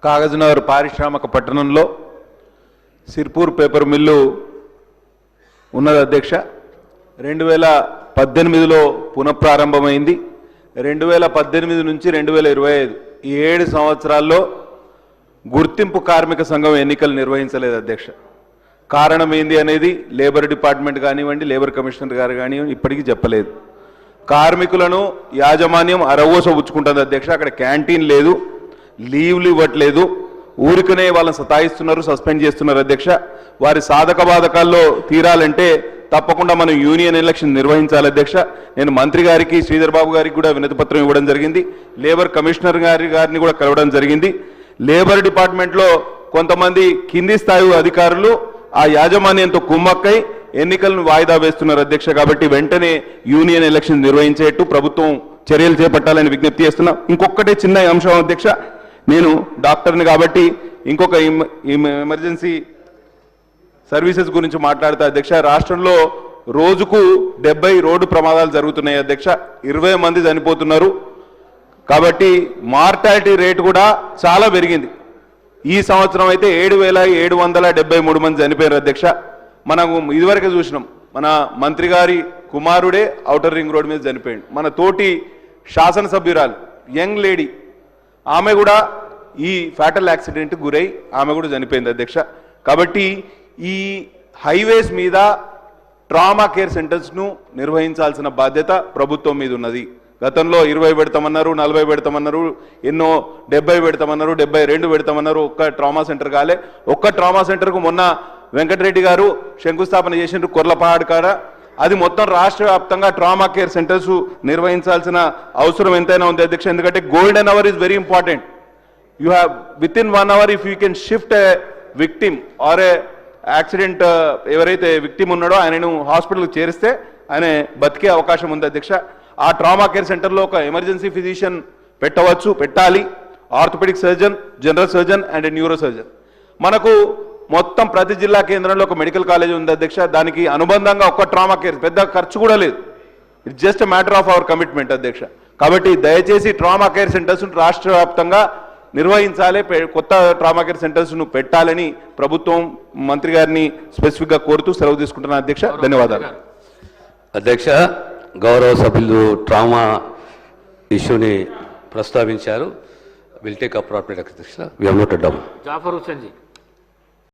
కాగజ్నగర్ పారిశ్రామిక పట్టణంలో Sirpur paper mill ఉన్నది అధ్యక్ష. 2018లో పునఃప్రారంభమైంది. 2018 నుంచి 2025 ఈ 7 సంవత్సరాల్లో గుర్తింపు కార్మిక సంఘం ఎన్నికలు నిర్వహించలేదు అధ్యక్ష. కారణం ఏంది అనేది లేబర్ డిపార్ట్మెంట్ కానివ్వండి, లేబర్ కమిషనర్ గారు కానివ్వండి ఇప్పటికీ చెప్పలేదు. కార్మికులను యాజమాన్యం అరవోస పుచ్చుకుంటుంది అధ్యక్ష. అక్కడ క్యాంటీన్ లేదు, లీవ్లు ఇవ్వట్లేదు, ఊరికనే వాళ్ళని సతాయిస్తున్నారు, సస్పెండ్ చేస్తున్నారు అధ్యక్ష. వారి సాధక బాధకాల్లో తీరాలంటే తప్పకుండా మనం యూనియన్ ఎలక్షన్ నిర్వహించాలి అధ్యక్ష. నేను మంత్రి గారికి, శ్రీధర్ బాబు గారికి కూడా వినతిపత్రం ఇవ్వడం జరిగింది. లేబర్ కమిషనర్ గారిని కూడా కలవడం జరిగింది. లేబర్ డిపార్ట్మెంట్లో కొంతమంది కింది స్థాయి అధికారులు ఆ యాజమాన్యంతో కుమ్మక్కై ఎన్నికలను వాయిదా వేస్తున్నారు అధ్యక్ష. కాబట్టి వెంటనే యూనియన్ ఎలక్షన్ నిర్వహించేట్టు ప్రభుత్వం చర్యలు చేపట్టాలని విజ్ఞప్తి చేస్తున్నా. ఇంకొకటే చిన్న అంశం అధ్యక్ష, నేను డాక్టర్ని కాబట్టి ఇంకొక ఎమర్జెన్సీ సర్వీసెస్ గురించి మాట్లాడతా అధ్యక్ష. రాష్ట్రంలో రోజుకు 70 రోడ్డు ప్రమాదాలు జరుగుతున్నాయి అధ్యక్ష. 20 మంది చనిపోతున్నారు. కాబట్టి మార్టాలిటీ రేటు కూడా చాలా పెరిగింది. ఈ సంవత్సరం అయితే 7,773 మంది చనిపోయారు అధ్యక్ష. మనం ఇదివరకు చూసినాం, మన మంత్రి గారి కుమారుడే ఔటర్ రింగ్ రోడ్ మీద చనిపోయాడు. మన తోటి శాసనసభ్యురాలు యంగ్ లేడీ, ఆమె కూడా ఈ ఫ్యాటల్ యాక్సిడెంట్ గురై ఆమె కూడా చనిపోయింది అధ్యక్ష. కాబట్టి ఈ హైవేస్ మీద ట్రామా కేర్ సెంటర్స్ను నిర్వహించాల్సిన బాధ్యత ప్రభుత్వం మీద ఉన్నది. గతంలో 20 పెడతామన్నారు, 40 పెడతామన్నారు, ఎన్నో 70 పెడతామన్నారు, 72 పెడతామన్నారు. ఒక్క ట్రామా సెంటర్ కాలే. ఒక్క ట్రామా సెంటర్కు మొన్న వెంకటరెడ్డి గారు శంకుస్థాపన చేసిండ్రు కొర్లపాడు కాడ. అది మొత్తం రాష్ట్ర వ్యాప్తంగా ట్రామా కేర్ సెంటర్స్ నిర్వహించాల్సిన అవసరం ఎంతైనా ఉంది అధ్యక్ష. ఎందుకంటే golden hour is very important. You have within 1 hour if you can shift a victim or a accident, ఎవరైతే విక్టిమ్ ఉన్నాడో ఆయనను హాస్పిటల్కి చేరిస్తే ఆయన బతికే అవకాశం ఉంది అధ్యక్ష. ఆ ట్రామా కేర్ సెంటర్లో ఒక ఎమర్జెన్సీ ఫిజిషియన్ పెట్టాలి. Orthopaedic surgeon, general surgeon and neuro surgeon. మనకు మొత్తం ప్రతి జిల్లా కేంద్రంలో ఒక మెడికల్ కాలేజ్ ఉంది అధ్యక్ష. దానికి అనుబంధంగా ఒక్క ట్రామా కేర్, పెద్ద ఖర్చు కూడా లేదు. It's just matter of our commitment అధ్యక్ష. కాబట్టి దయచేసి ట్రామా కేర్ సెంటర్స్ రాష్ట్ర వ్యాప్తంగా నిర్వహించాలి. కొత్త ట్రామా కేర్ సెంటర్స్ను పెట్టాలని ప్రభుత్వం మంత్రి గారిని స్పెసిఫిక్గా కోరుతూ సెలవు తీసుకుంటున్నాను అధ్యక్ష. ధన్యవాదాలు అధ్యక్ష. గౌరవ సభ్యులు ట్రామా ఇష్యూని ప్రస్తావించారు. విల్ టేక్ అప్రాప్రియేట్ అధ్యక్ష. We have noted down. Jafar Hussain G.